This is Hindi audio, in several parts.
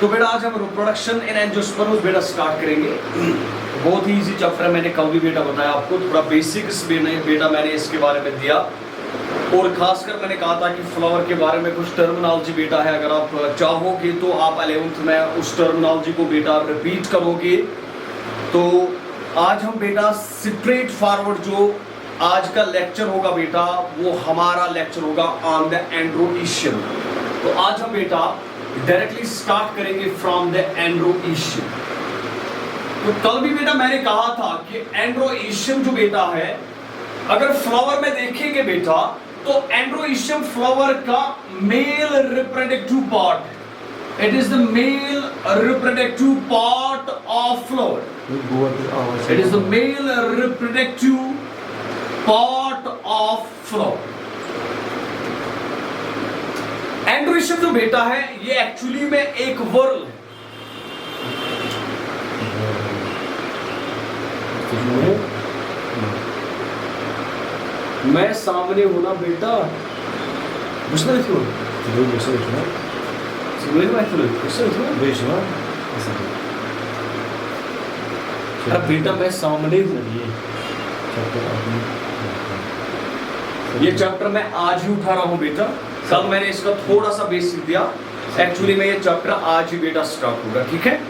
तो बेटा आज हम रिप्रोडक्शन इन एंजियोस्पर्म्स बेटा स्टार्ट करेंगे। बहुत ही इजी चैप्टर है, मैंने कल भी बेटा बताया आपको, थोड़ा बेसिक्स बेटा मैंने इसके बारे में दिया और खासकर मैंने कहा था कि फ्लावर के बारे में कुछ टर्मिनोलॉजी बेटा है, अगर आप चाहोगे तो आप 11th में उस टर्मिनोलॉजी को बेटा रिपीट करोगे। तो आज हम बेटा स्ट्रेट फॉरवर्ड जो आज का लेक्चर होगा बेटा वो हमारा लेक्चर होगा ऑन द एंड्रोइशियम। तो आज हम बेटा डायरेक्टली स्टार्ट करेंगे फ्रॉम द एंड्रोइशियम। तो कल भी बेटा मैंने कहा था कि एंड्रोइशियम जो बेटा है, अगर फ्लावर में देखेंगे बेटा तो एंड्रोइशियम फ्लावर का male reproductive part, it is the male reproductive part of flower, it is the male reproductive part of flower. Androecium जो बेटा है ये एक्चुअली में एक वर्ल है। मैं सामने हूं ना बेटा, बुझना क्यों बेटा मैं सामने हूं। ये चैप्टर मैं आज ही उठा रहा हूं बेटा, कल मैंने इसका थोड़ा सा बेसिक दिया। एक्चुअली में ये चैप्टर आज ही बेटा स्टार्ट होगा, ठीक है।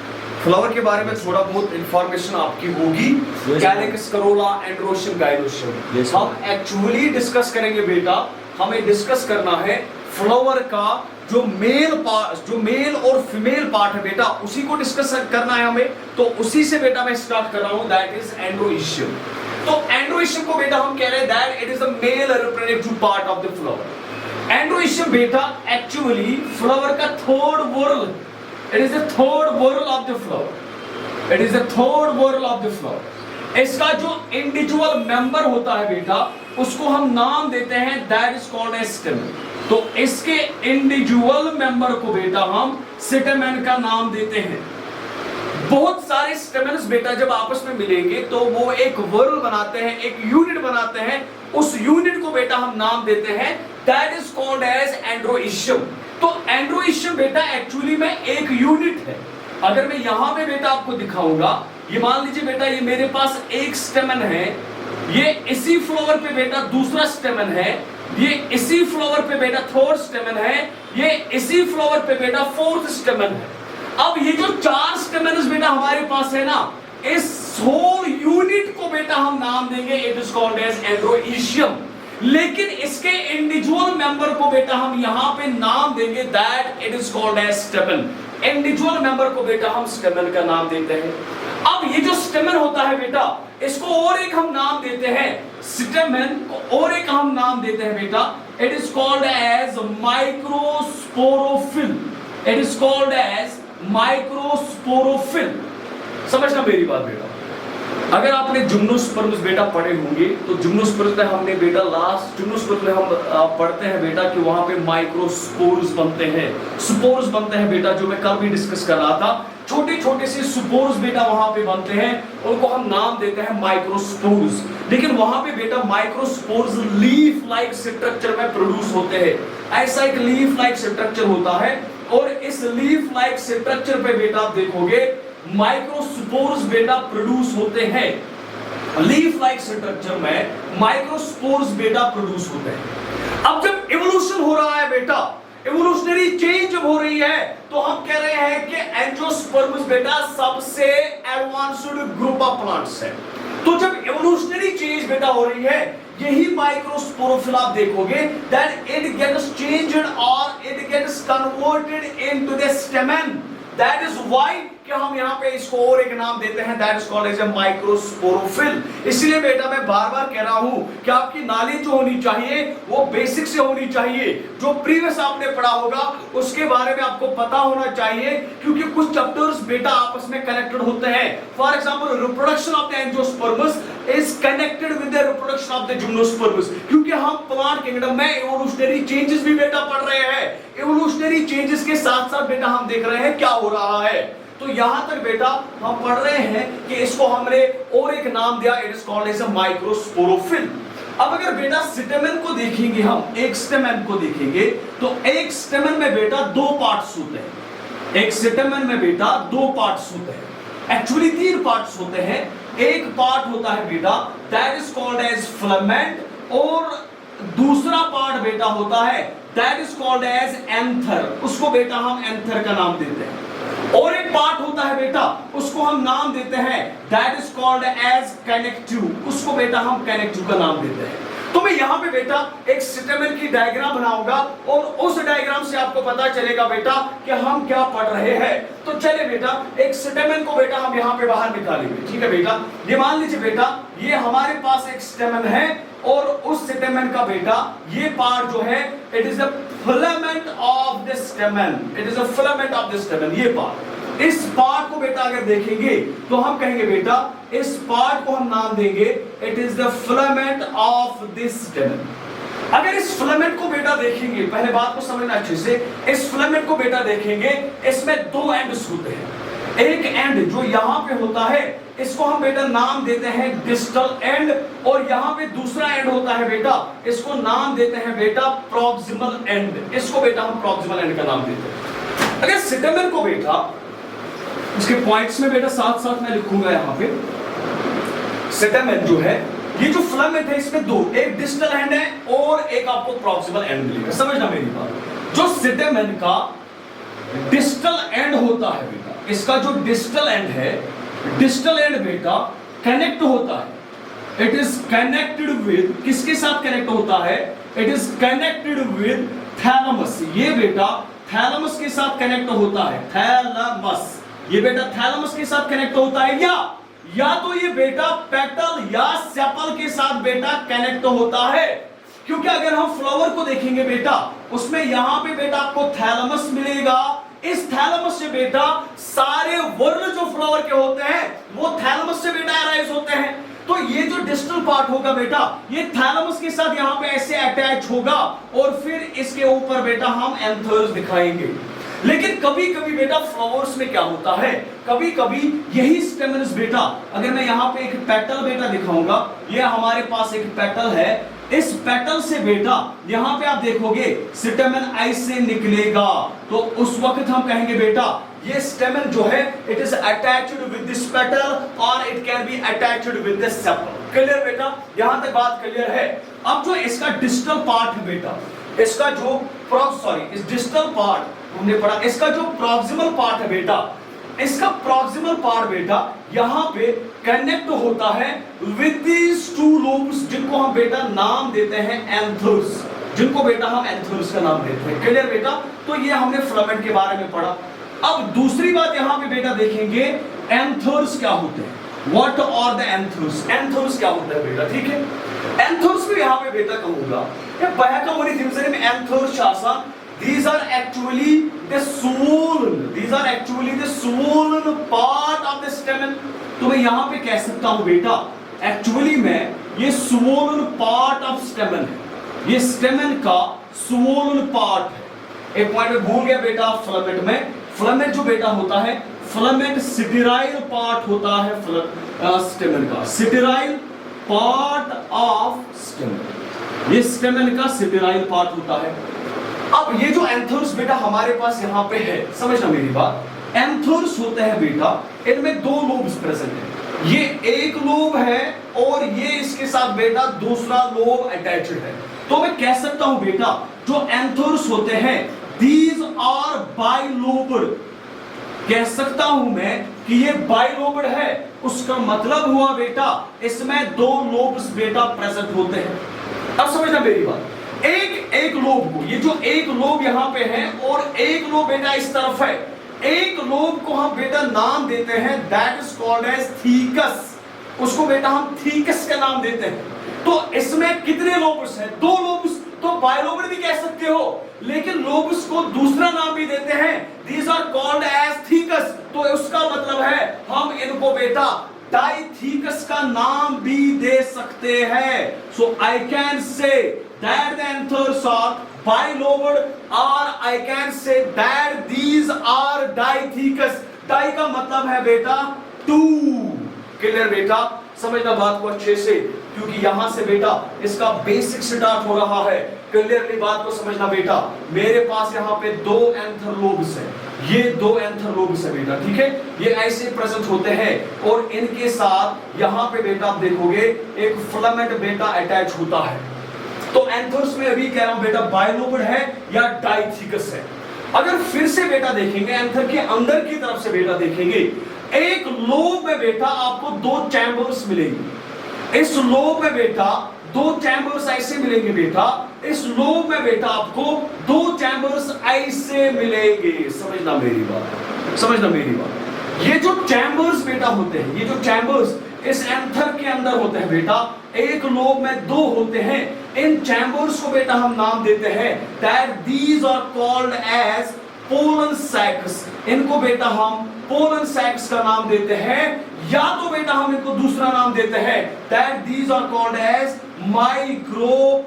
फ्लावर के बारे में थोड़ा बहुत इंफॉर्मेशन आपकी होगी, कैलिक्स, करोला, एंड्रोशियम, गाइनोशियम। हम एक्चुअली डिस्कस करेंगे बेटा, हमें डिस्कस करना है फ्लावर का जो मेल और फीमेल पार्ट है बेटा, उसी को डिस्कस करना है हमें। तो उसी से बेटा मैं स्टार्ट कर रहा हूं, दैट इज एंड्रोइशियम। तो एंड्रोइशियम को बेटा हम कह रहे हैं that it is the male reproductive part of the flower. Androecium बेटा एक्चुअली फ्लावर का third whorl, it is the third whorl of the flower, it is the third whorl of the flower. इसका जो इंडिविजुअल मेंबर होता है बेटा उसको हम नाम देते हैं that is called as stamen. तो इसके इंडिविजुअल मेंबर को बेटा हम स्टेमन का नाम देते हैं। बहुत सारे स्टेमन्स बेटा जब आपस में मिलेंगे तो वो एक वर्ल बनाते हैं, एक यूनिट बनाते हैं। उस यूनिट को बेटा हम नाम देते हैं दैट इज कॉल्ड एज एंड्रोइशियम। तो एंड्रोइशियम बेटा एक्चुअली में एक यूनिट है। अगर मैं यहां पे बेटा आपको दिखाऊंगा, ये मान लीजिए बेटा ये मेरे पास एक स्टेमन है, ये इसी फ्लावर पे बेटा दूसरा स्टेमन है, ये इसी फ्लावर पे बेटा थर्ड स्टेमन है, ये इसी फ्लावर पे बेटा फोर्थ स्टेमन है। अब ये जो चार स्टेमन्स बेटा हमारे पास है ना, इस होल यूनिट को बेटा हम नाम देंगे इट इज कॉल्ड एज एंड्रोइशियम। लेकिन इसके इंडिविजुअल मेंबर को बेटा हम यहां पे नाम देंगे that it is called as stamen. Individual member को बेटा हम स्टेमन का नाम देते हैं। अब ये जो स्टेमन होता है बेटा, इसको और एक हम नाम देते हैं, स्टेमन को और एक हम नाम देते हैं बेटा, it is called as microsporophyll, it is called as microsporophyll. समझना मेरी बात बेटा, अगर आपने जिम्नोस्पर्म्स बेटा पढ़े होंगे तो जिम्नोस्पर्म्स में हमने बेटा लास्ट जिम्नोस्पर्म्स में हम पढ़ते हैं बेटा कि वहां पे माइक्रोस्पोर्स बनते हैं, स्पोर्स बनते हैं बेटा, जो मैं कल भी डिस्कस कर रहा था। छोटे छोटे से स्पोर्स बेटा वहां पे बनते हैं, उनको हम नाम देते हैं माइक्रोस्पोर्स। लेकिन वहां पे बेटा माइक्रोस्पोर्स लीफ लाइक स्ट्रक्चर में प्रोड्यूस होते हैं। ऐसा एक लीफ लाइक स्ट्रक्चर होता है और इस लीफ लाइक स्ट्रक्चर पे बेटा आप देखोगे माइक्रोस्पोर्स बेटा प्रोड्यूस होते हैं। लीफ लाइक स्ट्रक्चर में माइक्रोस्पोर्स बेटा प्रोड्यूस होते हैं। अब जब इवोल्यूशन हो रहा है बेटा, इवोल्यूशनरी चेंज जब हो रही है, तो हम कह रहे हैं कि एंजियोस्पर्म्स बेटा सबसे एडवांस्ड ग्रुप ऑफ प्लांट्स है। तो जब इवोल्यूशनरी चेंज बेटा हो रही है, यही माइक्रोस्पोरोफिल आप देखोगे दैट इट गेट्स चेंज्ड और it gets converted into the stamen. That is why कि हम यहाँ पे इसको और एक नाम देते हैं that is called as a microsporophyll. इसलिए बेटा मैं बार बार कह रहा हूं कि आपकी नॉलेज जो होनी चाहिए वो बेसिक से होनी चाहिए। जो प्रीवियस आपने पढ़ा होगा उसके बारे में आपको पता होना चाहिए, क्योंकि कुछ चैप्टर्स बेटा आपस में कनेक्टेड होते हैं। For example reproduction of the angiosperms is connected with the reproduction of the gymnosperms, क्योंकि हम प्लांट किंगडम में इवोल्यूशनरी चेंजेस भी बेटा पढ़ रहे हैं। इवोल्यूशनरी चेंजेस के साथ साथ बेटा हम देख रहे हैं क्या हो रहा है। तो यहां तक बेटा हम पढ़ रहे हैं कि इसको हमने और एक नाम दिया, it is called as a microsporophyll. अब अगर बेटा स्टेमन को देखेंगे, हम एक स्टेमन को देखेंगे तो एक स्टेमन में बेटा दो पार्ट्स होते हैं। एक स्टेमन में बेटा दो पार्ट्स होते हैं, एक्चुअली तीन पार्ट्स होते हैं। एक पार्ट होता है बेटा that is called as filament, और दूसरा पार्ट बेटा होता है that is called as anther, उसको बेटा हम एंथर का नाम देते हैं। और एक पार्ट होता है बेटा उसको हम नाम देते हैं that is called as connective, उसको बेटा हम कनेक्टिव का नाम देते हैं। तो मैं यहां पे बेटा एक स्टेमन की डायग्राम बनाऊंगा और उस डायग्राम से आपको पता चलेगा बेटा कि हम क्या पढ़ रहे हैं। तो चले बेटा एक स्टेमन को बेटा हम यहां पे बाहर निकालेंगे, ठीक है बेटा। ये मान लीजिए बेटा ये हमारे पास एक स्टेमन है और उस स्टेमन का बेटा ये पार्ट जो है it is the filament of the स्टेमन, it is the filament of the स्टेमन। ये पार्ट, इस पार्ट को बेटा अगर देखेंगे तो हम कहेंगे बेटा इस पार्ट को हम नाम देंगे it is the filament of this स्टेमन। अगर इस फिलामेंट को बेटा देखेंगे, पहले बात को समझना अच्छे से, इस फिलामेंट को बेटा देखेंगे इसमें दो एंड्स होते हैं। एक एंड जो यहां पे होता है इसको हम बेटा नाम देते हैं डिस्टल एंड, और यहां पे दूसरा एंड होता है बेटा इसको नाम देते हैं बेटा प्रॉक्सिमल एंड, इसको बेटा हम प्रॉक्सिमल एंड का नाम देते हैं। अगर स्टेमन को बेटा इसके पॉइंट्स में बेटा साथ साथ मैं लिखूंगा यहां पे, स्टेमन जो है ये जो फिलामेंट है इसमें दो, एक डिस्टल एंड है और एक आपको प्रॉक्सिमल एंड मिलेगा, समझना मेरी बात। जो स्टेमन का डिस्टल एंड होता है बेटा, इसका जो डिस्टल एंड है, डिस्टल एंड बेटा कनेक्ट होता है, इट इज कनेक्टेड विद, किसके साथ कनेक्ट होता है, it is connected with thalamus. ये बेटा थैलेमस के साथ कनेक्ट होता है, थैलेमस, ये बेटा थैलेमस के साथ कनेक्ट होता है, या तो ये बेटा पेटल या सेपल के साथ बेटा कनेक्ट होता है। क्योंकि अगर हम फ्लावर को देखेंगे बेटा उसमें यहां पे बेटा आपको थैलेमस मिलेगा, इस थैलेमस से बेटा सारे वर्ण जो फ्लावर के होते हैं वो थैलेमस से बेटा अराइज होते हैं। तो ये जो डिस्टल पार्ट होगा बेटा ये थैलेमस के साथ यहां पे ऐसे अटैच होगा और फिर इसके ऊपर बेटा हम एंथर्स दिखाएंगे। लेकिन कभी कभी बेटा फ्लावर्स में क्या होता है, कभी कभी यही स्टेमन्स बेटा, अगर मैं यहाँ पे एक पेटल बेटा दिखाऊंगा, ये हमारे पास एक पेटल है, इस पेटल से बेटा यहाँ पे आप देखोगे स्टेमन ऐसे निकलेगा, तो उस वक्त हम कहेंगे बेटा ये स्टेमन जो है it is attached with this petal और it can be attached with this sepal. Clear बेटा, यहां तक बात क्लियर है। अब जो इसका डिस्टल पार्ट है बेटा, इसका जो इस डिस्टल पार्ट हमने पढ़ा, इसका जो प्रॉक्सिमल पार्ट है बेटा, इसका प्रॉक्सिमल पार्ट बेटा यहां पे कनेक्ट होता है विद दीस टू लोब्स, जिनको हम बेटा नाम देते हैं एंथर्स, जिनको बेटा हम एंथर्स का नाम देते हैं। क्लियर बेटा, तो ये हमने फिलामेंट के बारे में पढ़ा। अब दूसरी बात यहां पे बेटा देखेंगे एंथर्स क्या होते हैं, what are the anthers, anthers क्या होता है बेटा, ठीक है। एंथर्स भी यहां पे बेटा कहूंगा ये बहका मोनी थिमसरे में एंथर्स शासन, these are actually the swollen part of the stamen। तो मैं यहां पे कह सकता हूं बेटा एक्चुअली में ये swollen part of stamen है, ये stamen का swollen part है। एक पॉइंट में भूल गया बेटा फिलामेंट में, फिलामेंट जो बेटा होता है फिलामेंट सिटेराइल पार्ट होता है स्टेमन का, सिटेराइल पार्ट ऑफ स्टेमन, ये स्टेमन का सिटेराइल पार्ट होता है। अब ये जो एंथर्स बेटा हमारे पास यहाँ पे है, समझना मेरी बात, एंथर्स होते हैं बेटा इनमें दो लोब्स प्रेजेंट है, ये एक लोब है और ये इसके साथ बेटा दूसरा लोब अटैच्ड है। तो मैं कह सकता हूं बेटा जो एंथर्स होते हैं दीज आर बाइलोब्ड, कह सकता हूं मैं कि ये बाइलोब्ड है, उसका मतलब हुआ बेटा इसमें दो लोब्स बेटा प्रेजेंट होते हैं। अब समझना मेरी बात, एक लोब को, ये जो एक लोब यहां पे है और एक लोब बेटा इस तरफ है, एक लोब को हम बेटा नाम देते हैं दैट इज कॉल्ड एज थीकस, उसको बेटा हम थीकस का नाम देते हैं। तो इसमें कितने लोब्स हैं, दो लोब्स, तो बाइलोब्ड भी कह सकते हो, लेकिन लोब्स को दूसरा नाम भी देते हैं, दीज आर कॉल्ड एज थीकस। तो उसका मतलब है हम इनको बेटा डाइथीकस का नाम भी दे सकते हैं। So I can say that the anthers are bilobed, or I can say that these are dithecus। Di का मतलब है बेटा टू। क्लियर बेटा, समझना बात को अच्छे से। क्योंकि यहां से बेटा इसका बेसिक स्टार्ट हो रहा है। क्लियरली बात को समझना बेटा, मेरे पास यहाँ पे दो एंथर लोब्स है, ये दो एंथर लोब्स है बेटा, ठीक है, ये ऐसे प्रेजेंट होते हैं और इनके साथ यहाँ पे बेटा आप देखोगे एक फिलामेंट बेटा अटैच होता है। तो एंथर्स में अभी कह रहा हूं बेटा बाइलोब्ड है या डाइथिकस है। अगर फिर से बेटा देखेंगे एंथर के अंदर की तरफ से बेटा देखेंगे, एक लोब में बेटा आपको दो चैम्बर्स मिलेंगे। इस लोब में बेटा दो चैम्बर्स ऐसे मिलेंगे बेटा, इस लोब में बेटा आपको दो चैम्बर्स ऐसे मिलेंगे। समझना मेरी बात, समझना मेरी बात। ये जो चैम्बर्स बेटा होते हैं, ये जो चैम्बर्स इस एंथर के अंदर होते हैं बेटा, एक लोब में दो होते हैं। इन चैम्बर्स को बेटा हम नाम देते हैं that these are called as pollen sacs. इनको बेटा हम पोलन सैक्स का नाम देते हैं, या तो बेटा हम इनको दूसरा नाम देते हैं that these are called as microsporangia.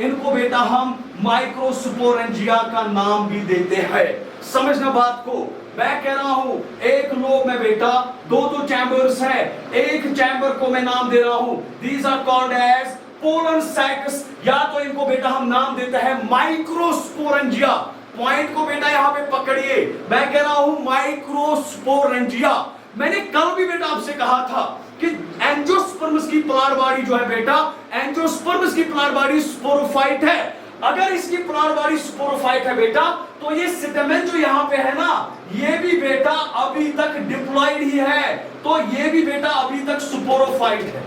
इनको बेटा हम माइक्रोस्पोरेंजिया का नाम भी देते हैं। समझना बात को, मैं कह रहा हूं एक लोब में बेटा दो दो चैम्बर्स है, एक चैम्बर को मैं नाम दे रहा हूं these are called as pollen sacs, या तो इनको बेटा हम नाम देते हैं माइक्रोस्पोरेंजिया। पॉइंट को बेटा यहां पे पकड़िए, मैं कह रहा हूं माइक्रोस्पोरेंजिया। मैंने कल भी बेटा आपसे कहा था कि एंजियोस्पर्म्स की प्लांट बॉडी जो है बेटा, एंजियोस्पर्म्स की प्लांट बॉडी स्पोरोफाइट है। अगर इसकी प्लांट बॉडी स्पोरोफाइट है बेटा, तो ये स्टेमेन जो यहां पे है ना, ये भी बेटा अभी तक डिप्लॉयड ही है, तो ये भी बेटा अभी तक स्पोरोफाइट है।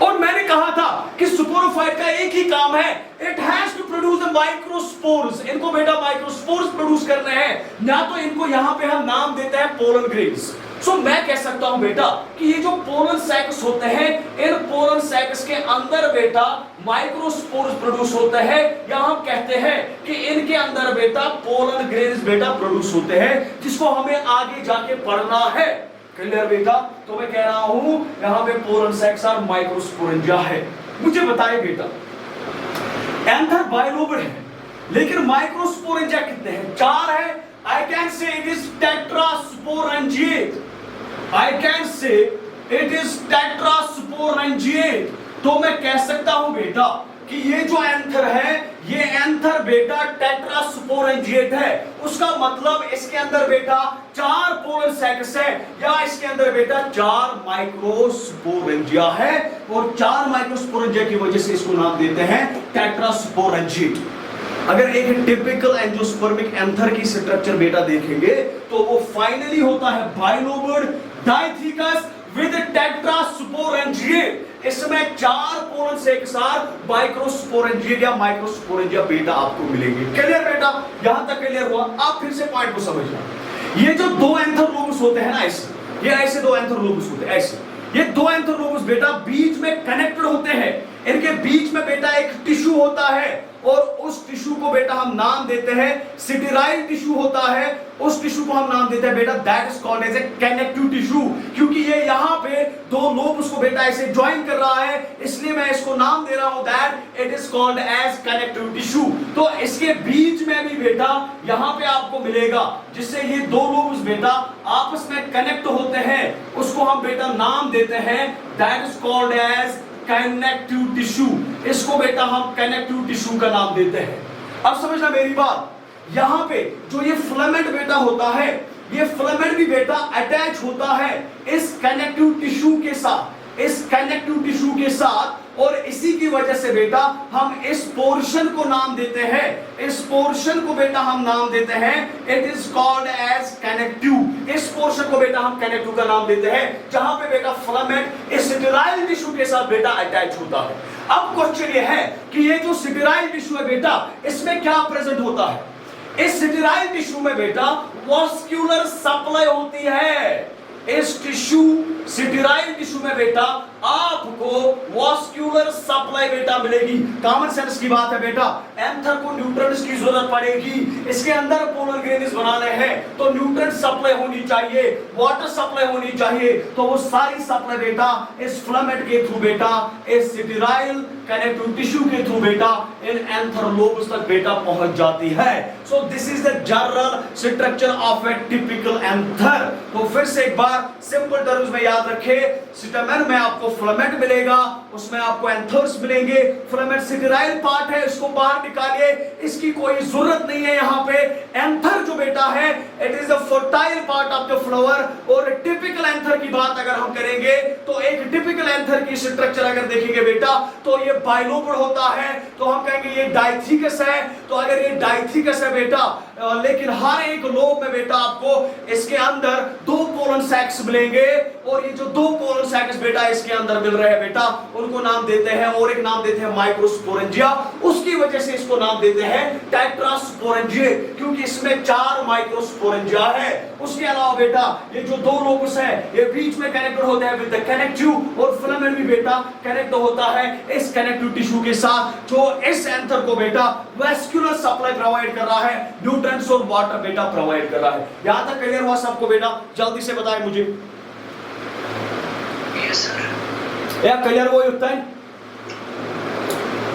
और मैंने कहा था कि स्पोरोफाइट का एक ही काम है, it has to produce microspores. इनको बेटा माइक्रोस्पोर्स प्रोड्यूस करने हैं, ना तो इनको यहां पे हम नाम देते हैं पोलन ग्रेन्स। सो मैं कह सकता हूं बेटा कि ये जो पोलन सैक्स होते हैं, इन पोलन सैक्स के अंदर बेटा माइक्रोस्पोर्स प्रोड्यूस होते हैं, या हम कहते हैं कि इनके अंदर बेटा पोलन ग्रेन्स बेटा प्रोड्यूस होते हैं, जिसको हमें आगे जाके पढ़ना है। क्लियर बेटा? तो मैं कह रहा हूं यहां पे पोलन सैक्स और माइक्रोस्पोरेंजिया है। मुझे बताइए बेटा, एंथर बाइलोब्ड है, लेकिन माइक्रोस्पोरेंजिया कितने हैं? 4 है। आई कैन से it is tetrasporangiate. I can से इट इज टेट्रास्पोरेंजिएट। तो मैं कह सकता हूं बेटा कि ये जो एंथर है, ये एंथर बेटा टेट्रास्पोरेंजिएट है। उसका मतलब इसके अंदर बेटा 4 पोलन सैक्स है, या इसके अंदर बेटा 4 माइक्रोस्पोरेंजिया है, और 4 माइक्रोस्पोरेंजिया की वजह से इसको नाम देते हैं टेट्रास्पोरेंजिएट। अगर एक टिपिकल एंजियोस्पर्मिक एंथर की स्ट्रक्चर बेटा देखेंगे, तो वो फाइनली होता है बाइलोब्ड डाइथिकस विद टेट्रास्पोरेंजिएट। इसमें 4 पोलन सैक्स माइक्रोस्पोरेंजिया या माइक्रोस्पोरेंजिया बेटा आपको मिलेंगे। क्लियर बेटा? यहां तक क्लियर हुआ? आप फिर से पॉइंट को समझना। ये जो दो एंथर लोबस होते हैं ना, ऐसे, ये ऐसे दो एंथर लोबस होते हैं, ऐसे ये दो एंथर लोबस बेटा बीच में कनेक्टेड होते हैं। इनके बीच में बेटा एक टिश्यू होता है, और उस टिश्यू को बेटा हम नाम देते हैं सिटिराइल टिश्यू होता है। उस टिश्यू को हम नाम देते हैं बेटा that is called as a connective tissue, क्योंकि ये यहां पे दो लोब उसको बेटा ऐसे ज्वाइन कर रहा है, इसलिए मैं इसको नाम दे रहा हूं that it is called as connective tissue. तो इसके बीच में भी बेटा यहां पे आपको मिलेगा, जिससे ये दो लोब बेटा आपस में कनेक्ट होते हैं, उसको हम बेटा नाम देते हैं that is called as connective tissue. इसको बेटा हम कनेक्टिव टिश्यू का नाम देते हैं। अब समझना मेरी बात, यहां पे जो ये फिलामेंट बेटा होता है, ये फिलामेंट भी बेटा अटैच होता है इस कनेक्टिव टिश्यू के साथ, इस कनेक्टिव टिश्यू के साथ, और इसी की वजह से बेटा हम इस पोर्शन को नाम देते हैं, इस पोर्शन को बेटा हम नाम देते हैं it is called as connective. इस पोर्शन को बेटा हम कनेक्टिव का नाम देते हैं, जहां पे बेटा फिलामेंट इस सिटिराइल टिश्यू के साथ बेटा अटैच होता है। अब क्वेश्चन ये है कि ये जो सिटिराइल टिश्यू है बेटा, इसमें क्या प्रेजेंट होता है? इस सिटिराइल टिश्यू में बेटा वास्कुलर सप्लाई होती है। इस टिश्यू सिटिराइल टिश्यू में बेटा आपको वास्कुलर सप्लाई बेटा मिलेगी। कॉमन सेंस की बात है बेटा, एंथर को न्यूट्रिएंट्स की जरूरत पड़ेगी, इसके अंदर पोलन ग्रेन्स बनाने हैं, तो न्यूट्रिएंट सप्लाई होनी चाहिए, वाटर सप्लाई होनी चाहिए, तो वो सारी सप्लाई बेटा इस फिलामेंट के थ्रू बेटा, इस सिटिराइल कनेक्टिव टिश्यू के थ्रू बेटा इन एंथर लोब्स तक बेटा पहुंच जाती है। So this is the general structure of A typical anther. तो फिर से एक बार सिंपल टर्म्स में याद रखें, स्टेमेन में आपको फिलामेंट मिलेगा, उसमें आपको एंथर्स मिलेंगे। फिलामेंट सिगराइल पार्ट है, इसको बाहर निकालिए, इसकी कोई जरूरत नहीं है। यहाँ पे एंथर जो बेटा है, it is the fertile part of the flower. और टिपिकल एंथर की बात अगर हम करेंगे तो एक टिपिकल एंथर की स्ट्रक्चर अगर देखेंगे बेटा तो ये बाइलोबड होता है, तो हम कहेंगे ये डाइथिकस है। तो अगर ये डाइथिकस है बेटा, लेकिन हर एक लोब में बेटा आपको इसके अंदर दो पोलन सैक्स मिलेंगे, और ये जो दो पोलन सैक्स बेटा इसके अंदर मिल रहे हैं बेटा, उनको नाम देते हैं, और एक नाम देते हैं माइक्रोस्पोरेंजिया। उसकी वजह से इसको नाम देते हैं टेट्रास्पोरेंजिया, क्योंकि इसमें 4 माइक्रोस्पोरेंजिया है। उसके अलावा बेटा ये जो दो लोबस है ये बीच में कनेक्टेड होते हैं विद द कनेक्टिव, और फिलामेंट भी बेटा कनेक्ट होता है इस कनेक्टिव टिश्यू के साथ, जो इस एंथर को बेटा वैस्कुलर सप्लाई प्रोवाइड कर रहा है, न्यूट्रिएंट्स और वाटर बेटा प्रोवाइड कर रहा है। यहां तक क्लियर हुआ सबको बेटा? जल्दी से बताएं मुझे। Yes sir. या क्लियर हुआ होता है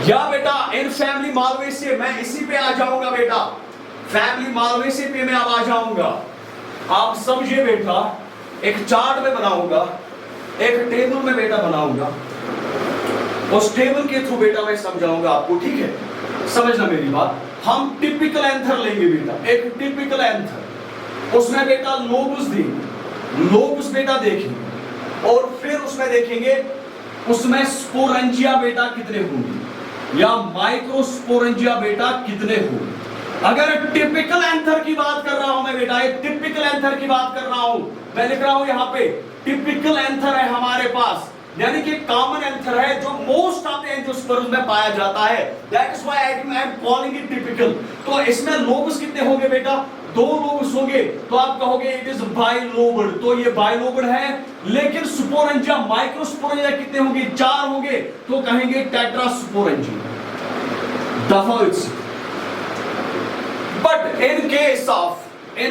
या बेटा? इन फैमिली मालवेसी मैं इसी पे आ जाऊंगा बेटा, फैमिली मालवेसी पे मैं अब आ जाऊंगा। आप समझिए बेटा, एक चार्ट में बनाऊंगा, एक टेबल में बेटा बनाऊंगा, उस टेबल के थ्रू बेटा मैं समझाऊंगा आपको, ठीक है? समझना मेरी बात। हम टिपिकल एंथर लेंगे बेटा, एक टिपिकल एंथर, उसमें बेटा लोबस देंगे, लोबस बेटा देखेंगे, और फिर उसमें देखेंगे उसमें स्पोरेंजिया बेटा कितने होंगे, या माइक्रोस्पोरेंजिया बेटा कितने होंगे। अगर टिपिकल एंथर की बात कर रहा हूं मैं बेटा, एक टिपिकल एंथर की बात कर रहा हूं, मैं लिख रहा हूं यहां पे टिपिकल एंथर है हमारे पास, यानी कि कॉमन एंथर है जो मोस्ट ऑफ द एंजियोस्पर्म्स में पाया जाता है, that is why I am calling it typical. तो इसमें लोबस कितने होंगे बेटा? 2 लोबस होंगे, तो आप कहोगे इट इज बाइलोबड, तो ये बाइलोबड है। लेकिन स्पोरेंजिया माइक्रोस्पोरेंजिया कितने होंगे? 4 होंगे, तो कहेंगे टेट्रास्पोरेंजिया। दफा it's but in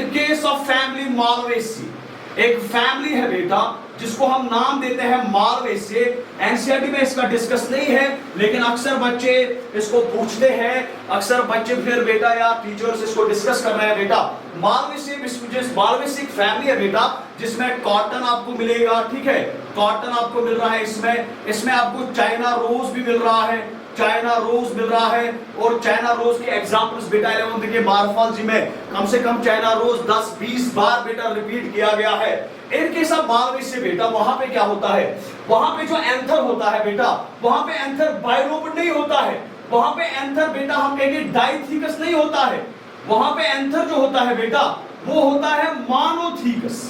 case of family Malvaceae, एक फैमिली है बेटा जिसको हम नाम देते हैं मालवेसी। एनसीईआरटी में इसका डिस्कस नहीं है, लेकिन अक्सर बच्चे इसको पूछते हैं, अक्सर बच्चे फिर बेटा या टीचर्स इसको डिस्कस कर रहे हैं बेटा। मालवेसी एक फैमिली है बेटा जिसमें कॉटन आपको मिलेगा, ठीक है? कॉटन आपको मिल रहा है, इसमें आपको चाइना रोज भी मिल रहा है, चाइना रोज मिल रहा है। और चाइना रोज के एग्जांपल्स बेटा 11th के मार्फोलॉजी में कम से कम चाइना रोज 10-20 बार बेटा रिपीट किया गया है। इनके सब मालवेसी बेटा वहां पे क्या होता है, वहां पे जो एंथर होता है बेटा, वहां पे एंथर बाइलोबड नहीं होता है, वहां पे एंथर बेटा हम कहेंगे डाइथिकस नहीं होता है, वहां पे एंथर जो होता है बेटा वो होता है मानोथीकस।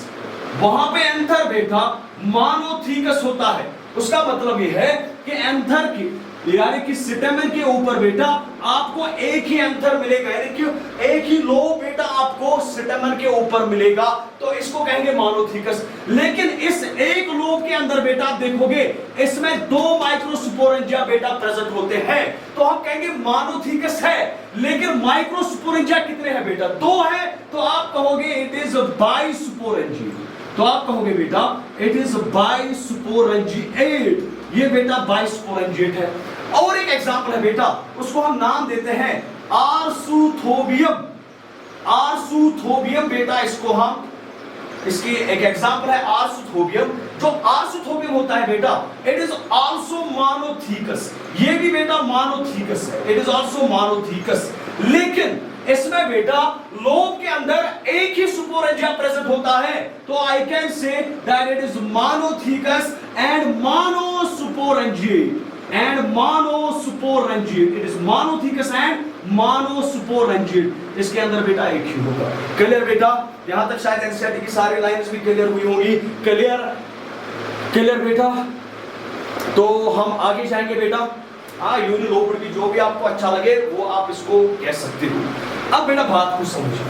वहां पे एंथर बेटा मानोथीकस होता है। उसका मतलब ये है कि एंथर की यानी कि स्टेमन के ऊपर बेटा आपको एक ही एंथर मिलेगा, यानी कि एक ही लोब बेटा आपको स्टेमन के ऊपर मिलेगा, तो इसको कहेंगे मानोथीकस। लेकिन इस एक लोब के अंदर बेटा आप देखोगे इसमें 2 माइक्रोस्पोरेंजिया बेटा प्रेजेंट होते हैं, तो हम कहेंगे मानोथीकस है। लेकिन माइक्रोस्पोरेंजिया कितने हैं बेटा? 2 है, तो आप कहोगे इट इज बाइस्पोरेंजिया। तो आप कहोगे बेटा इट इज बाइस्पोरेंजिएट, ये बेटा बाइस्पोरेंजिएट है। और एक एग्जांपल है बेटा, उसको हम नाम देते हैं आर्सुथोबियम। आर्सुथोबियम बेटा इसको हम, इसकी एक एग्जांपल है आर्सुथोबियम। जो आर्सुथोबियम होता है बेटा इट इज आल्सो मानोथीकस, ये भी बेटा मानोथीकस है, इट इज आल्सो मानोथीकस। लेकिन इसमें बेटा लोब के अंदर एक ही स्पोरेंजिया प्रेजेंट होता है, तो I can say that it is monothecous and monosporangiate and monosporangiate. It is monothecous and monosporangiate. इसके अंदर बेटा एक ही होगा। क्लियर बेटा? यहां तक शायद एनसीईआरटी की सारी लाइंस भी क्लियर हुई होंगी। क्लियर बेटा? तो हम आगे जाएंगे बेटा। यूनिलोबड की जो भी आपको अच्छा लगे वो आप इसको कह सकते हो। अब बेटा बात को समझिए,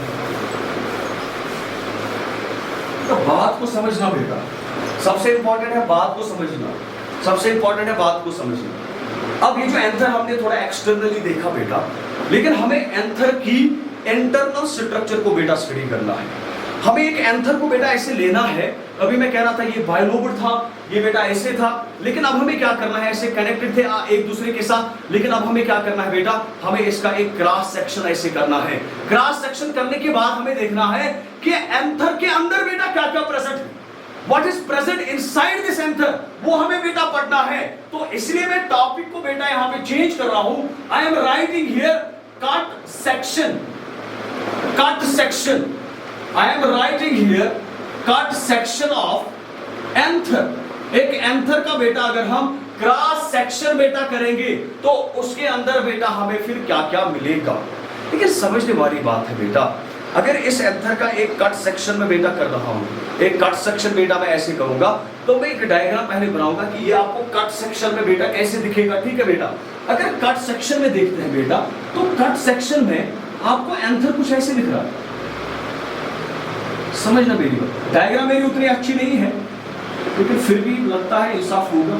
तो बात को समझना बेटा सबसे इंपॉर्टेंट है, बात को समझना सबसे इंपॉर्टेंट है, बात को समझना। अब ये जो एंथर हमने थोड़ा एक्सटर्नली देखा बेटा, लेकिन हमें एंथर की इंटरनल स्ट्रक्चर को बेटा स्टडी करना है। हमें एक एंथर को बेटा ऐसे लेना है, अभी मैं कह रहा था ये बाइलोबड था, ये बेटा ऐसे था, लेकिन अब हमें क्या करना है, ऐसे कनेक्टेड थे एक दूसरे के साथ, लेकिन अब हमें क्या करना है बेटा, हमें इसका एक क्रॉस सेक्शन ऐसे करना है। क्रॉस सेक्शन करने के बाद हमें देखना है कि एंथर के अंदर बेटा क्या क्या प्रेजेंट है। What is present inside this anther, वो हमें बेटा पढ़ना है। तो इसलिए मैं टॉपिक को बेटा यहां पे चेंज कर रहा हूं। I am writing here cut section, cut section, I am writing here cut section of anther. एक एंथर का बेटा अगर हम क्रॉस सेक्शन बेटा करेंगे तो उसके अंदर बेटा हमें फिर क्या क्या मिलेगा। लेकिन समझने वाली बात है बेटा, अगर इस एंथर का एक कट सेक्शन में बेटा कर रहा हूं, एक कट सेक्शन बेटा मैं ऐसे करूंगा, तो मैं एक डायग्राम पहले बनाऊंगा कि ये आपको कट सेक्शन में बेटा कैसे दिखेगा। ठीक है बेटा, अगर कट सेक्शन में देखते हैं बेटा, तो कट सेक्शन में आपको एंथर कुछ ऐसे दिख रहा है। समझना मेरी बात, डायग्राम मेरी उतनी अच्छी नहीं है लेकिन फिर भी लगता है इंसाफ होगा।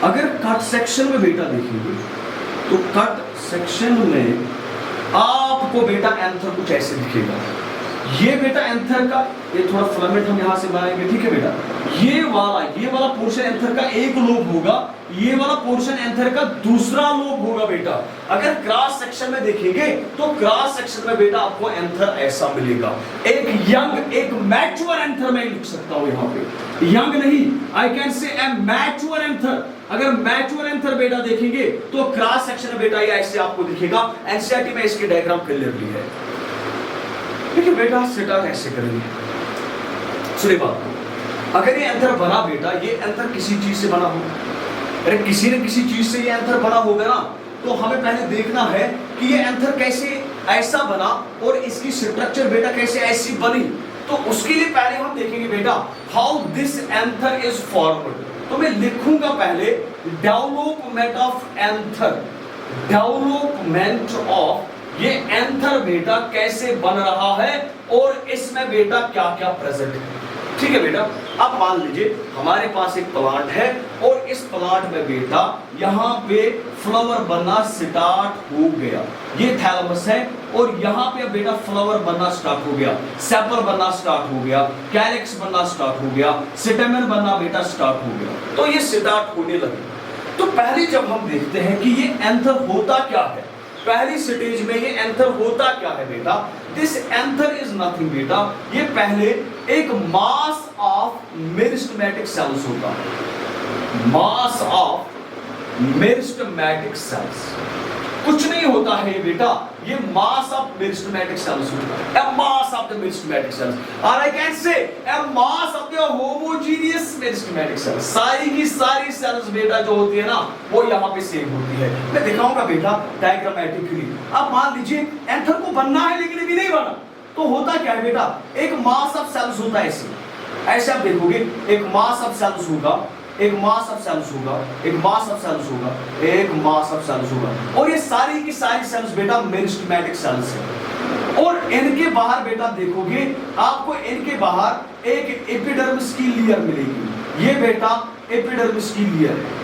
अगर कट सेक्शन में बेटा देखेंगे तो कट सेक्शन में आपको बेटा एंथर कुछ ऐसे दिखेगा। ये बेटा एंथर का, ये थोड़ा फिलामेंट हम यहां से बनाएंगे। ठीक है बेटा, ये वाला पोर्शन एंथर का एक लोब होगा, ये वाला पोर्शन एंथर का दूसरा लोब होगा बेटा। अगर क्रॉस सेक्शन में देखेंगे तो क्रॉस सेक्शन में बेटा आपको एंथर ऐसा मिलेगा। एक यंग, एक मैच्योर एंथर मैं लिख सकता हूं यहां पे, यंग नहीं, आई कैन से ए मैच्योर एंथर। अगर मैच्योर एंथर बेटा देखेंगे तो क्रॉस सेक्शन में बेटा ये ऐसे आपको दिखेगा। एनसीईआरटी में इसके डायग्राम क्लियरली है। देखिए बेटा सेटअप ऐसे करेंगे, सुनिए बात, अगर ये एंथर बना बेटा, ये एंथर किसी चीज से बना हो, अरे किसी न किसी चीज से ये एंथर बना होगा ना, तो हमें पहले देखना है कि ये एंथर कैसे ऐसा बना और इसकी स्ट्रक्चर बेटा कैसे ऐसी बनी। तो उसके लिए पहले हम देखेंगे बेटा how this anther is formed. तो मैं लिखूंगा पहले development of anther, development of ये एंथर बेटा कैसे बन रहा है और इसमें बेटा क्या क्या प्रेजेंट है। ठीक है बेटा, अब मान लीजिए हमारे पास एक प्लांट है और इस प्लांट में बेटा यहाँ पे फ्लावर बनना स्टार्ट हो गया। ये थैलेमस है और यहाँ पे बेटा फ्लावर बनना स्टार्ट हो गया, सेपल बनना स्टार्ट हो गया, कैलिक्स बनना स्टार्ट हो गया, स्टेमेन बनना बेटा स्टार्ट हो गया। तो ये स्टार्ट होने लगे। तो पहले जब हम देखते हैं कि ये एंथर होता क्या है, पहली स्टेज में ये एंथर होता क्या है बेटा, दिस एंथर इज नथिंग बेटा, ये पहले एक मास ऑफ मेरिस्टेमेटिक सेल्स होता है, मास ऑफ मेरिस्टेमेटिक सेल्स। कुछ नहीं होता है बेटा, ये मास ऑफ मेरिस्टेमेटिक सेल्स होता है, a mass of the meristematic cells, or I can say a mass of the homogeneous meristematic cells। सारी की सारी सेल्स बेटा जो होती है ना, वो यहाँ पे सेम होती है। मैं दिखाऊंगा बेटा डायग्रामेटिकली। अब मान लीजिए एंथर को बनना है लेकिन अभी नहीं बना, तो होता क्या है बेटा, एक मास ऑफ सेल्स होता है ऐसे आप देखोगे, एक मास ऑफ सेल्स होगा, एक मास ऑफ सेल्स होगा, एक मास ऑफ सेल्स होगा, एक मास ऑफ सेल्स होगा, और ये सारी की सारी सेल्स बेटा मेरिस्टेमेटिक सेल्स है। और इनके बाहर बेटा देखोगे आपको इनके बाहर एक एपिडर्मिस की लेयर मिलेगी। ये बेटा एपिडर्मिस की लेयर है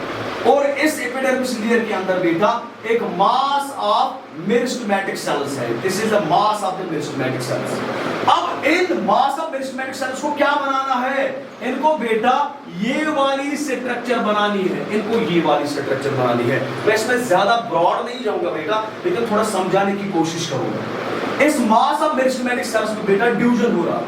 और इस एपिडर्मिस लेयर के अंदर बेटा एक मास ऑफ मेरिस्टेमेटिक सेल्स है। This is the mass of the meristematic cells. अब इन मास ऑफ मेरिस्टेमेटिक सेल्स को क्या बनाना है, इनको बेटा ये वाली स्ट्रक्चर बनानी है, इनको ये वाली स्ट्रक्चर बनानी है। मैं इसमें ज्यादा ब्रॉड नहीं जाऊंगा बेटा, लेकिन थोड़ा समझाने की कोशिश करूंगा। इस मास ऑफ मेरिस्टेमेटिक सेल्स में बेटा ड्यूजन हो रहा है,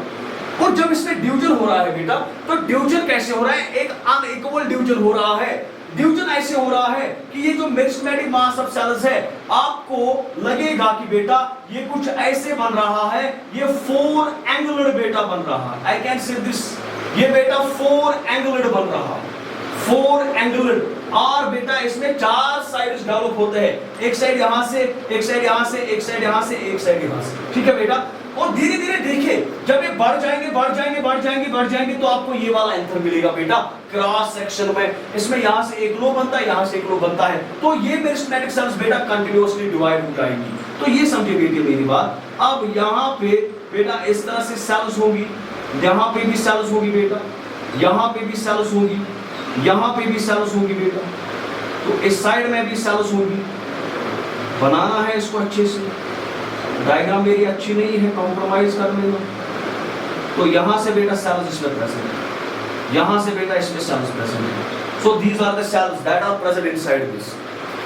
और जब इसमें ड्यूजन हो रहा है बेटा, तो ड्यूजन कैसे हो रहा है, एक अनइक्वल ड्यूजन हो रहा है। ड्यूजन ऐसे हो रहा है कि ये जो मेरिस्टेमेटिक मास ऑफ सेल्स है, आपको लगेगा कि बेटा ये कुछ ऐसे बन रहा है, ये 4 एंगुलर बेटा बन रहा है। आई कैन से दिस, ये बेटा 4 एंगुलर बन रहा है, 4 एंगुलर। और बेटा इसमें 4 साइड्स डेवलप होते हैं, एक साइड यहां से, एक साइड यहां से, एक साइड यहां से, एक साइड यहां से। ठीक है बेटा, और धीरे धीरे देखिए जब ये बढ़ जाएंगे बढ़ जाएंगे बढ़ जाएंगे बढ़ जाएंगे, तो आपको ये वाला एंथर मिलेगा बेटा क्रॉस सेक्शन में। इसमें यहां से एक लो बनता है, यहां से एक लो बनता है, तो ये मेरिस्टेमेटिक सेल्स बेटा कंटिन्यूअसली डिवाइड हो जाएंगी। तो ये समझिए बेटे मेरी बात। अब यहाँ पे बेटा इस तरह से सेल्स होगी, यहाँ पे भी सेल्स होगी बेटा, यहाँ पे भी सेल्स होगी, यहाँ पे भी सेल्स होगी बेटा, तो इस साइड में भी सेल्स होगी। बनाना है इसको अच्छे से, डायग्राम मेरी अच्छी नहीं है, कॉम्प्रोमाइज कर लेना। तो यहां से बेटा सेल्स इसमें प्रेजेंट है, यहां से बेटा इसमें सेल्स प्रेजेंट है। So these are the cells that are present inside this.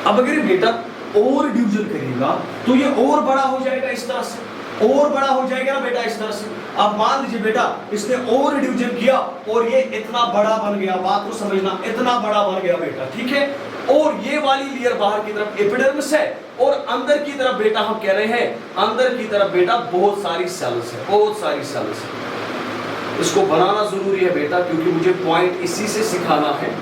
अब अगर बेटा और डिवीजन करेगा तो ये और बड़ा हो जाएगा इस तरह से, और बड़ा हो जाएगा ना बेटा इस तरह से। अब मान लीजिए बेटा इसने और डिवीजन किया और ये इतना बड़ा बन गया, बात को समझना, इतना बड़ा बन गया बेटा, ठीक है। और ये वाली लेयर बाहर की तरफ एपिडर्मिस है और अंदर की तरफ बेटा हम कह रहे हैं अंदर की तरफ बेटा बहुत सारी सेल्स है, बहुत सारी सेल्स है। इसको बनाना जरूरी है बेटा क्योंकि मुझे पॉइंट इसी से सिखाना है।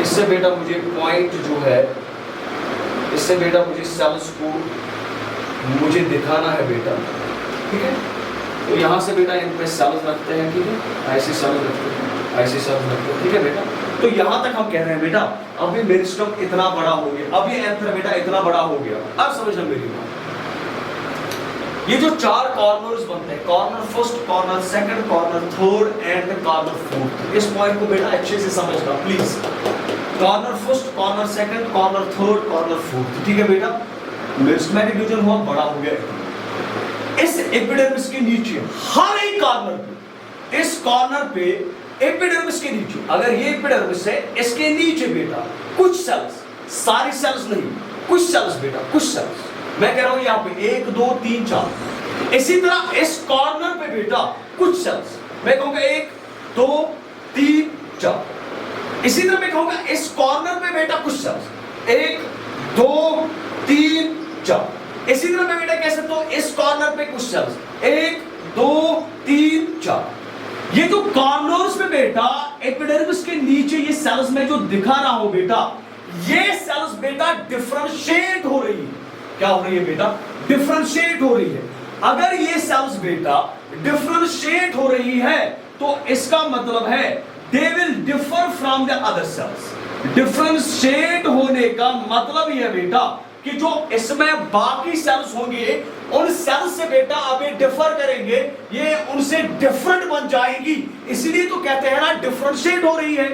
इससे बेटा मुझे पॉइंट जो है, इससे बेटा मुझे सेल्स को मुझे दिखाना है बेटा, ठीक है। तो यहाँ से बेटा इनमें सेल्स रखते हैं, ठीक है, ऐसे सेल्स रखते हैं, ऐसे सेल्स रखते हैं, ठीक है बेटा। तो यहाँ तक हम कह रहे हैं बेटा अभी मेरिस्टम इतना बड़ा हो गया, अब ये एंथर बेटा इतना बड़ा हो गया। अब समझना मेरी बात, ये जो 4 कॉर्नर्स बनते हैं, corner first, corner second, corner third and corner fourth, इस पॉइंट को बेटा अच्छे से समझना please. Corner first, corner second, corner third, corner fourth, ठीक है बेटा। मेरिस्टेमेटिक डिवीजन हुआ, बड़ा हो गया। इस एपिडर्मिस के नीचे हर एक कॉर्नर पे, इस कॉर्नर पे एपिडर्मिस के नीचे, अगर ये एपिडर्मिस है इसके नीचे बेटा कुछ सेल्स, सारी सेल्स नहीं, कुछ सेल्स बेटा, कुछ सेल्स मैं कह रहा हूं यहाँ पे 1 2 3 4। इसी तरह इस कॉर्नर पे बेटा कुछ सेल्स, मैं कहूंगा 1 2 3 4। इसी तरह मैं कहूंगा इस कॉर्नर पे बेटा कुछ सेल्स 1 2 3 4। इसी तरह मैं बेटा कह सकता हूं इस कॉर्नर पे कुछ सेल्स 1 2 3 4। ये जो कॉर्नर्स पे बेटा एपिडर्मिस के नीचे ये सेल्स में जो दिखा रहा हूं बेटा, ये सेल्स बेटा डिफरेंशिएट हो रही है। क्या हो रही है बेटा? डिफरेंशिएट हो रही है। अगर ये सेल्स बेटा डिफरेंशिएट हो रही है तो इसका मतलब है they will differ from the other sales. Differentiate होने का मतलब यह बेटा कि जो इसमें बाकी सेल्स होंगे उन सेल्स से बेटा अब ये डिफर करेंगे, ये उनसे डिफरेंट बन जाएंगी, इसलिए तो कहते हैं ना डिफरेंशिएट हो रही है।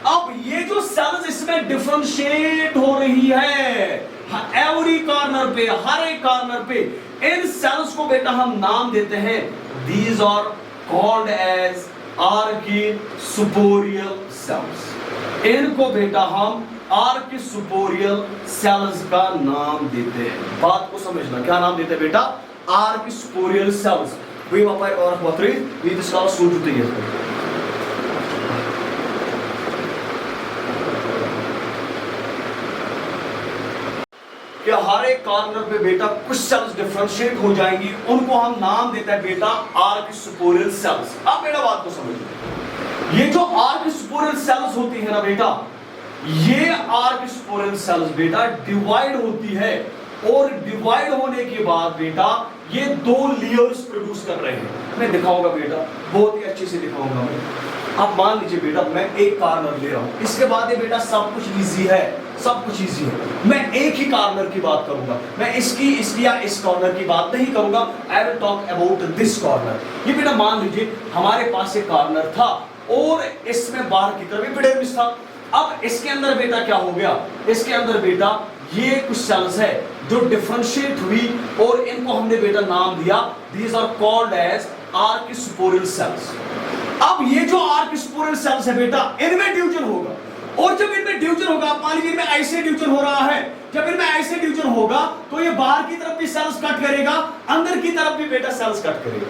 अब ये जो सेल्स इसमें डिफरेंशिएट हो रही है एवरी कॉर्नर पे, हर एक कॉर्नर पे, इन सेल्स को बेटा हम नाम देते हैं these are called as archesporial cells. इनको बेटा हम आर्किसुपोरियल सेल्स का नाम देते हैं। बात को समझना, क्या नाम देते हैं बेटा? आर्किसुपोरियल सेल्स। वी वापर और वत्री वी दिस का सूत्र है कि हर एक कॉर्नर पे बेटा कुछ सेल्स डिफरेंशिएट हो जाएंगी, उनको हम नाम देते हैं बेटा आर्किसुपोरियल सेल्स। अब बेटा बात को समझिए, ये जो आर्किसुपोरियल सेल्स होती है ना बेटा, ये आर्किसुपोरियल सेल्स बेटा डिवाइड होती है और डिवाइड होने के बाद बेटा ये 2 लेयर्स प्रोड्यूस कर रहे हैं। मैं दिखाऊंगा बेटा, बहुत ही अच्छे से दिखाऊंगा मैं। अब मान लीजिए बेटा मैं एक कॉर्नर ले रहा हूं, इसके बाद ये बेटा सब कुछ इजी है, सब कुछ इजी है। मैं एक ही कॉर्नर की बात करूंगा, मैं इसकी या इस कॉर्नर की बात नहीं करूंगा। I will talk about this corner. ये बेटा मान लीजिए हमारे पास एक कॉर्नर था और इसमें बाहर की तरफ एपिडर्मिस था। अब इसके अंदर बेटा क्या हो गया? इसके अंदर बेटा ये कुछ सेल्स है जो डिफरेंशिएट हुई और इनको हमने बेटा नाम दिया these are called as archesporial cells. अब ये जो आर्किसुपोरियल सेल्स है बेटा इनमें डिवीजन होगा, और जब इनमें डिवीजन होगा, मान लीजिए इनमें ऐसे डिवीजन हो रहा है, जब इनमें ऐसे डिवीजन होगा तो ये बाहर की तरफ भी सेल्स कट करेगा, अंदर की तरफ भी बेटा सेल्स कट करेगा।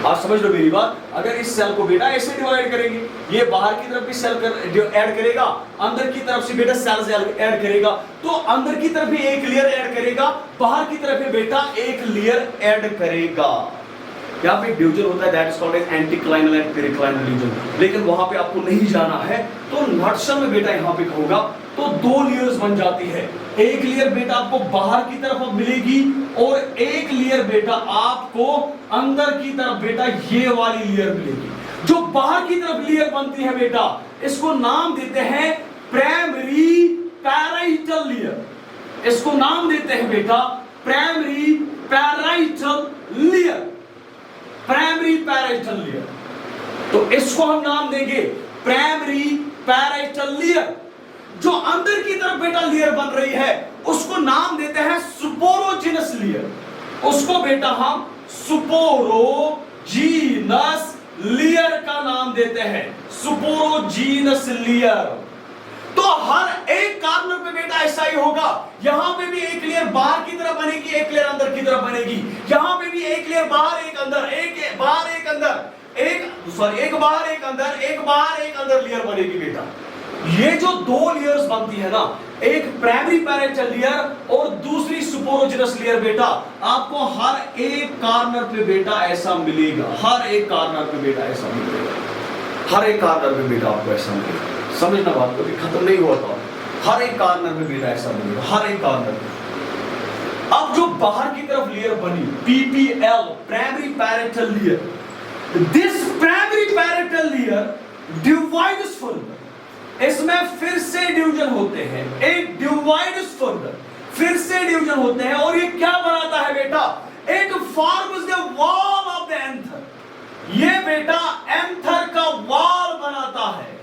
आप समझ लो मेरी बात। अगर इस सेल को बेटा ऐसे डिवाइड करेंगे, ये बाहर की तरफ भी सेल ऐड करेगा, अंदर की तरफ से बेटा सेल्स ऐड करेगा, तो अंदर की तरफ भी एक लेयर ऐड करेगा, बाहर की तरफ भी बेटा एक लेयर ऐड करेगा। यहाँ पे डिवीजन होता है that is called as anticlinal and periclinal division, लेकिन वहां पे आपको नहीं जाना है। तो नटशल में बेटा यहाँ पे कहूंगा तो 2 लेयर्स बन जाती है। एक लेयर बेटा आपको बाहर की तरफ मिलेगी और एक लेयर बेटा आपको अंदर की तरफ बेटा ये वाली लेयर मिलेगी। जो बाहर की तरफ लेयर बनती है बेटा इसको नाम देते हैं प्राइमरी पैराइटल लेयर। इसको नाम देते हैं बेटा primary parietal layer, primary parietal layer. तो इसको हम नाम देंगे प्राइमरी पैराइटल लेयर। जो अंदर की तरफ बेटा लेयर बन रही है उसको नाम देते हैं सुपोरोजिनस लेयर। उसको बेटा हम सुपोरोजिनस लेयर का नाम देते हैं, सुपोरोजिनस लेयर। तो हर एक कॉर्नर पे बेटा ऐसा ही होगा, यहां पे भी एक लेयर बाहर की बाहर एक अंदर लेयर बनेगी बेटा। ये जो दो लेयर्स बनती है ना, एक प्राइमरी पैरेंटल लेयर और दूसरी सुपोरोजिनस लेयर बेटा, आपको हर एक कॉर्नर पे बेटा ऐसा मिलेगा, हर एक कॉर्नर पे बेटा ऐसा मिलेगा, हर एक कॉर्नर पे बेटा आपको ऐसा मिलेगा। समझना बात, कभी खत्म नहीं हुआ था। हर एक कॉर्नर में बेटा ऐसा मिलेगा, हर एक कॉर्नर में। अब जो बाहर की तरफ लेयर बनी PPL, primary parental layer, this primary parental layer divides further, इसमें फिर से डिवीजन होते हैं, एक डिवाइड्स फर्दर, फिर से डिवीजन होते हैं, और ये क्या बनाता है बेटा, it forms the wall of the anther. ये बेटा एंथर का वॉल बनाता है।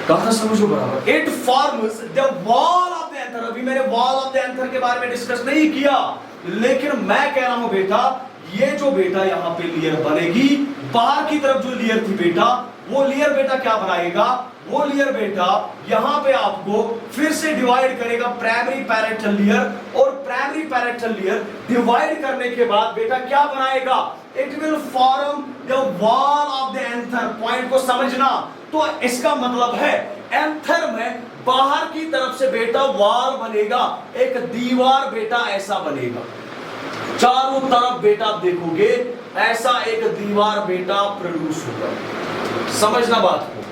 कहा समझो बराबर, it forms the wall of the anther. अभी मैंने वॉल ऑफ द एंथर के बारे में डिस्कस नहीं किया, लेकिन मैं कह रहा हूं बेटा, ये जो बेटा यहां पे लेयर बनेगी, बाहर की तरफ जो लेयर थी बेटा, वो लेयर बेटा क्या बनाएगा, वो लेयर बेटा यहां पे आपको फिर से डिवाइड करेगा प्राइमरी पैरेंटल लेयर, और प्राइमरी पैरेंटल लेयर डिवाइड करने के बाद बेटा क्या बनाएगा, it will form the wall of the anther. Point को समझना, तो इसका मतलब है एंथर में बाहर की तरफ से बेटा वॉल बनेगा, एक दीवार बेटा ऐसा बनेगा, चारों तरफ बेटा आप देखोगे ऐसा एक दीवार बेटा प्रोड्यूस होगा। समझना बात को,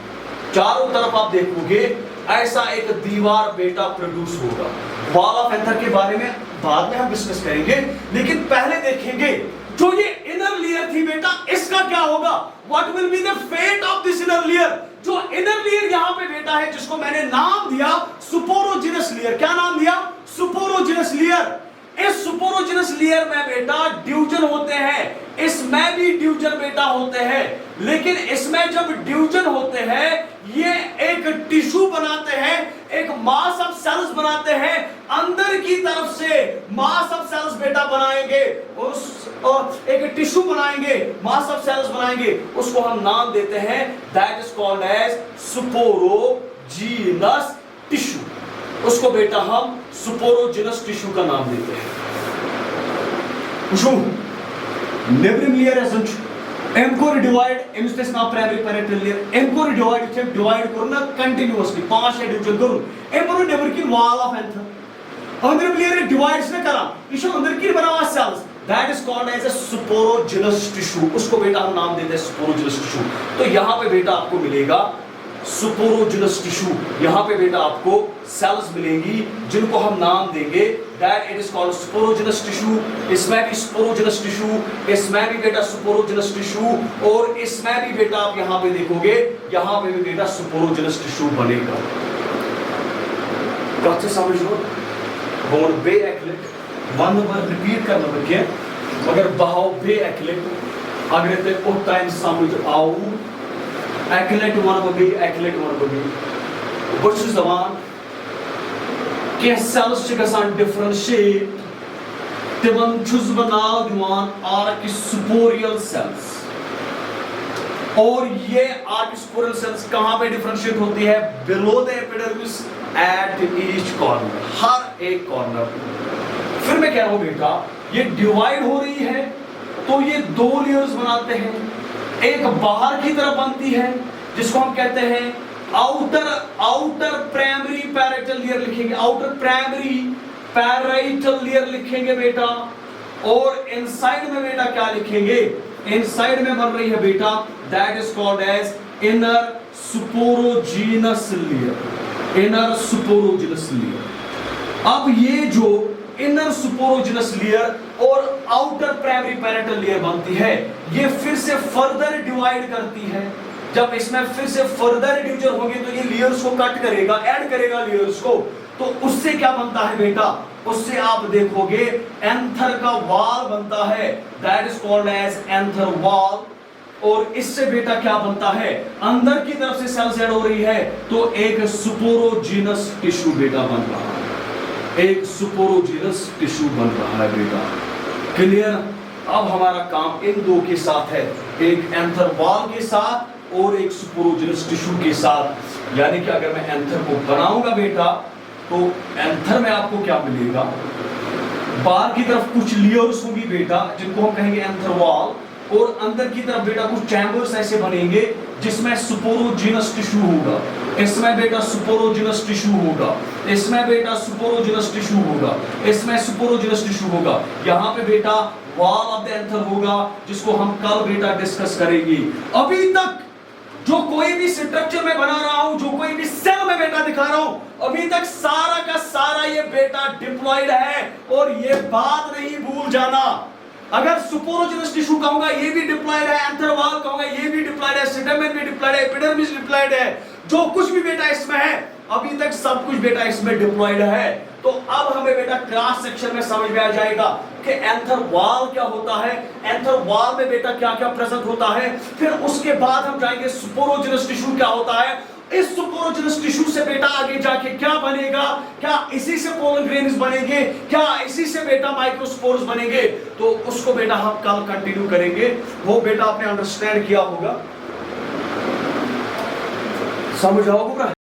चारों तरफ आप देखोगे ऐसा एक दीवार बेटा प्रोड्यूस होगा। वॉल ऑफ एंथर के बारे में बाद में हम डिस्कस करेंगे, लेकिन पहले देखेंगे जो ये इनर लेयर थी बेटा, इसका क्या होगा, what will be the fate of this inner layer. जो इनर लेयर यहां पे बेटा है, जिसको मैंने नाम दिया सुपोरोजिनस लेयर। क्या नाम दिया, सुपोरोजिनस लेयर। इस सुपोरोजिनस लेयर में बेटा डिवीजन होते हैं, इसमें भी डिवीजन बेटा होते हैं, लेकिन इसमें जब डिवीजन होते हैं, ये एक टिश्यू बनाते हैं, एक मास ऑफ सेल्स बनाते हैं, अंदर की तरफ से मास ऑफ सेल्स बेटा बनाएंगे, और एक टिश्यू बनाएंगे, मास ऑफ सेल्स बनाएंगे, उसको हम नाम देते हैं, that is called as sporogenous tissue. उसको बेटा हम सुपोरोजिनस टिश्यू का नाम देते हैं। नेब्रियम लेयर एमको डिवाइड एमस्टेस ना प्राइमरी पैरेंटल लेयर एमको डिवाइड करो ना कंटिन्यूअसली 5 डिवीजन करो एमको नेबर की वॉल ऑफ एंथर अंदर लेयर डिवाइड्स ने करा इशो अंदर की बना हुआ cells that is called as a sporogenous tissue. उसको बेटा हम नाम देते हैं सुपोरोजिनस टिश्यू। तो यहां पे बेटा आपको मिलेगा सुपोरोजिनस टिश्यू, यहां पे बेटा आपको सेल्स मिलेंगी जिनको हम नाम देंगे that it is called sporogenous tissue. इसमें भी सुपोरोजिनस टिश्यू, इसमें भी बेटा सुपोरोजिनस टिश्यू, और इसमें भी बेटा आप यहां पे देखोगे यहां पे भी बेटा सुपोरोजिनस टिश्यू बनेगा। कच्चे समझ लो बोन बे एक्लेट वन नंबर रिपीट करना बच्चे, मगर बहाव बे एक्लेट अगर ते उतना समझ आओ एक्लेट वन बगी बस दवान के सेल्स गसान डिफरेंशिएट तिमन छुस बनाव दिवान आर्किस्पोरियल सेल्स, और ये आर्किस्पोरियल सेल्स कहां पे डिफरेंशिएट होती है, below the epidermis at each corner, हर एक कॉर्नर। फिर मैं कह रहा हूं बेटा ये डिवाइड हो रही है तो ये दो लेयर्स बनाते हैं, एक बाहर की तरफ बनती है जिसको हम कहते हैं आउटर प्राइमरी पैरेटल लेयर लिखेंगे, आउटर प्राइमरी पैरेटल लेयर लिखेंगे बेटा, और इनसाइड में बेटा क्या लिखेंगे, इनसाइड में बन रही है बेटा that is called as inner sporogenous layer, inner sporogenous layer. अब ये जो इनर सुपोरोजिनस लेयर और आउटर प्राइमरी पैरेटल लेयर बनती है, ये फिर से फर्दर डिवाइड करती है। जब इसमें फिर से फर्दर डिवीजन होगी तो ये लेयर्स को कट करेगा, ऐड करेगा लेयर्स को, तो उससे क्या बनता है बेटा, उससे आप देखोगे एंथर का वॉल बनता है, that is called as anther wall. और इससे बेटा क्या बनता है, अंदर की तरफ से सेल्स ऐड हो रही है तो एक सुपोरोजिनस टिश्यू बेटा बन रहा है, एक सुपोरोजिनस टिश्यू बन रहा है बेटा। क्लियर? अब हमारा काम इन दो के साथ है, एक एंथर वॉल के साथ और एक सुपोरोजिनस टिश्यू के साथ। यानी कि अगर मैं एंथर को बनाऊंगा बेटा तो एंथर में आपको क्या मिलेगा, बाहर की तरफ कुछ लेयर्स होंगी बेटा जिनको हम कहेंगे एंथर वॉल, और अंदर की तरफ बेटा कुछ चैम्बर्स ऐसे बनेंगे जिसमें स्पोरोजिनस टिश्यू होगा, इसमें बेटा स्पोरोजिनस टिश्यू होगा, इसमें बेटा स्पोरोजिनस टिश्यू होगा, इसमें स्पोरोजिनस टिश्यू होगा। यहाँ पे बेटा वॉल ऑफ द एंथर होगा जिसको हम कल बेटा डिस्कस करेंगे। अभी तक जो कोई भी स्ट्रक्चर में बना रहा हूं, जो कोई भी सेल में बेटा दिखा रहा हूं, अभी तक सारा का सारा ये बेटा डिप्लॉयड है। और ये बात नहीं भूल जाना, अगर सुपोरोजिनस टिश्यू कहूंगा ये भी डिप्लॉयड है, एंथर वॉल कहूंगा ये भी डिप्लॉयड है, स्टेमेन भी डिप्लॉयड है, एपिडर्मिस डिप्लॉयड है, जो कुछ भी बेटा इसमें है अभी तक सब कुछ बेटा इसमें डिप्लॉयड है। तो अब हमें बेटा क्रॉस सेक्शन में समझ में आ जाएगा कि एंथर वॉल क्या होता है, एंथर वॉल में बेटा क्या क्या प्रेजेंट होता है। फिर उसके बाद हम जाएंगे सुपोरोजिनस टिश्यू क्या होता है। इस सुपोरोजिनस टिश्यू से बेटा आगे जाके क्या बनेगा, क्या इसी से पोलन ग्रेन्स बनेंगे, क्या इसी से बेटा माइक्रोस्पोर्स बनेंगे, तो उसको बेटा हम कल कंटिन्यू करेंगे। वो बेटा आपने अंडरस्टैंड किया होगा, समझ आओगे।